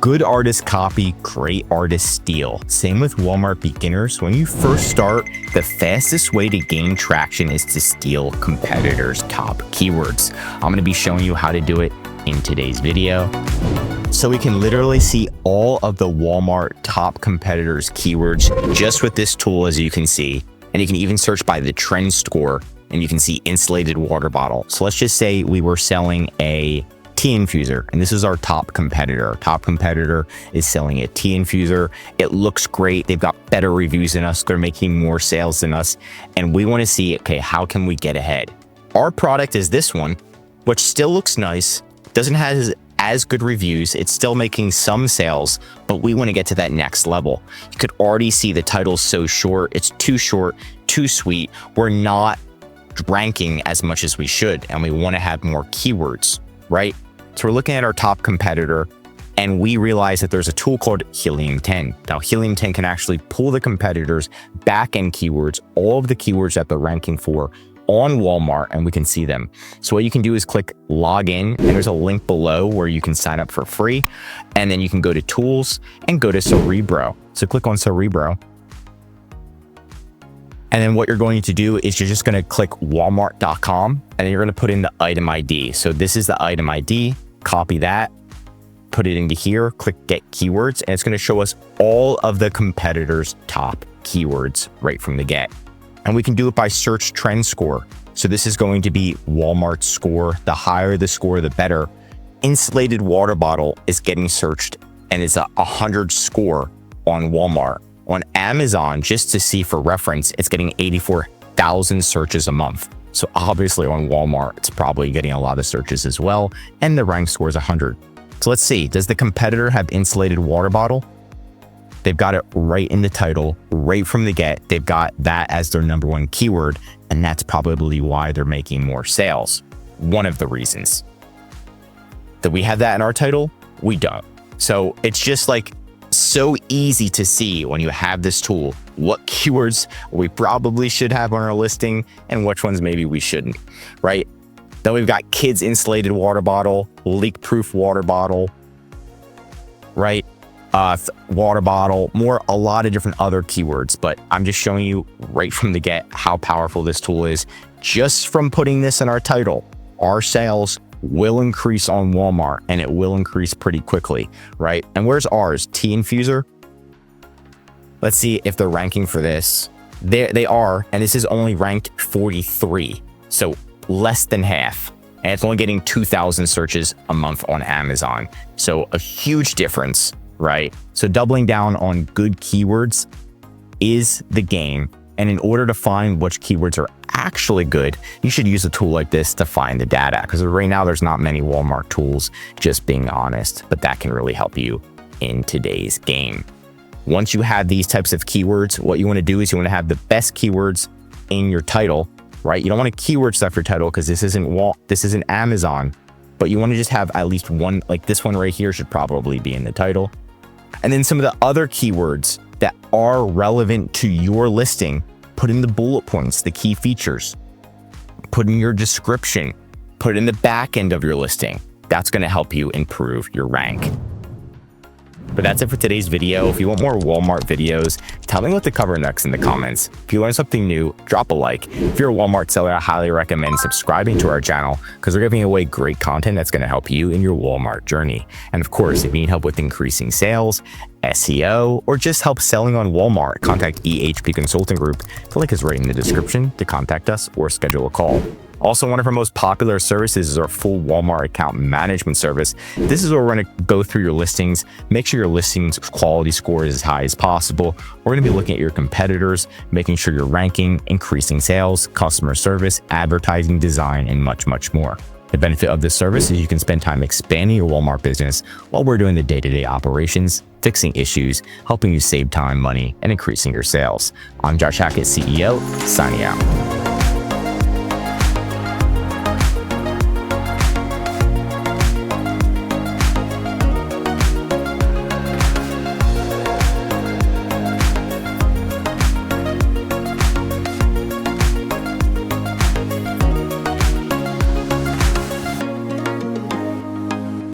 Good artists copy, great artists steal. Same with Walmart beginners. When you first start, the fastest way to gain traction is to steal competitors' top keywords. I'm going to be showing you how to do it in today's video. So we can literally see all of the Walmart top competitors' keywords just with this tool, as you can see. And you can even search by the trend score, and you can see insulated water bottle. So let's just say we were selling a tea infuser, and this is our top competitor. Our top competitor is selling a tea infuser. It looks great. They've got better reviews than us. They're making more sales than us. And we want to see, okay, how can we get ahead? Our product is this one, which still looks nice, doesn't have as good reviews. It's still making some sales, but we want to get to that next level. You could already see the title's so short. It's too short, too sweet. We're not ranking as much as we should, and we want to have more keywords, right? So we're looking at our top competitor, and we realize that there's a tool called Helium 10. Now, Helium 10 can actually pull the competitors' back-end keywords, all of the keywords that they're ranking for, on Walmart, and we can see them. So what you can do is click log in, and there's a link below where you can sign up for free, and then you can go to tools and go to Cerebro. So click on Cerebro. And then what you're going to do is you're just going to click walmart.com, and then you're going to put in the item ID. So this is the item ID, copy that, put it into here, click get keywords, and it's going to show us all of the competitors' top keywords right from the get. And we can do it by search trend score. So this is going to be Walmart's score. The higher the score, the better. Insulated water bottle is getting searched, and it's a 100 score on Walmart. On Amazon, just to see for reference, it's getting 84,000 searches a month. So obviously on Walmart, it's probably getting a lot of searches as well. And the rank score is 100. So let's see, does the competitor have insulated water bottle? They've got it right in the title, right from the get. They've got that as their #1 keyword, and that's probably why they're making more sales. One of the reasons. That we have that in our title, we don't. So it's just like so easy to see when you have this tool, what keywords we probably should have on our listing and which ones maybe we shouldn't, right? Then we've got kids insulated water bottle, leak-proof water bottle, right? Water bottle, a lot of different other keywords, but I'm just showing you right from the get how powerful this tool is. Just from putting this in our title, our sales will increase on Walmart, and it will increase pretty quickly, right? And where's ours? Tea infuser. Let's see if they're ranking for this. They are, and this is only ranked 43, so less than half. And it's only getting 2,000 searches a month on Amazon. So a huge difference, right? So doubling down on good keywords is the game. And in order to find which keywords are actually good, you should use a tool like this to find the data. Because right now there's not many Walmart tools, just being honest, but that can really help you in today's game. Once you have these types of keywords, what you want to do is you want to have the best keywords in your title, right? You don't want to keyword stuff your title because this isn't Amazon, but you want to just have at least one, like this one right here should probably be in the title. And then some of the other keywords that are relevant to your listing, put in the bullet points, the key features, put in your description, put in the back end of your listing. That's going to help you improve your rank. But that's it for today's video. If you want more Walmart videos, tell me what to cover next in the comments. If you learned something new, drop a like. If you're a Walmart seller, I highly recommend subscribing to our channel because we're giving away great content that's going to help you in your Walmart journey. And of course, if you need help with increasing sales, SEO, or just help selling on Walmart, contact EHP Consulting Group. The link is right in the description to contact us or schedule a call. Also, one of our most popular services is our full Walmart account management service. This is where we're going to go through your listings, make sure your listings quality score is as high as possible. We're going to be looking at your competitors, making sure you're ranking, increasing sales, customer service, advertising, design, and much, much more. The benefit of this service is you can spend time expanding your Walmart business while we're doing the day-to-day operations, fixing issues, helping you save time, money, and increasing your sales. I'm Josh Hackett, CEO, signing out.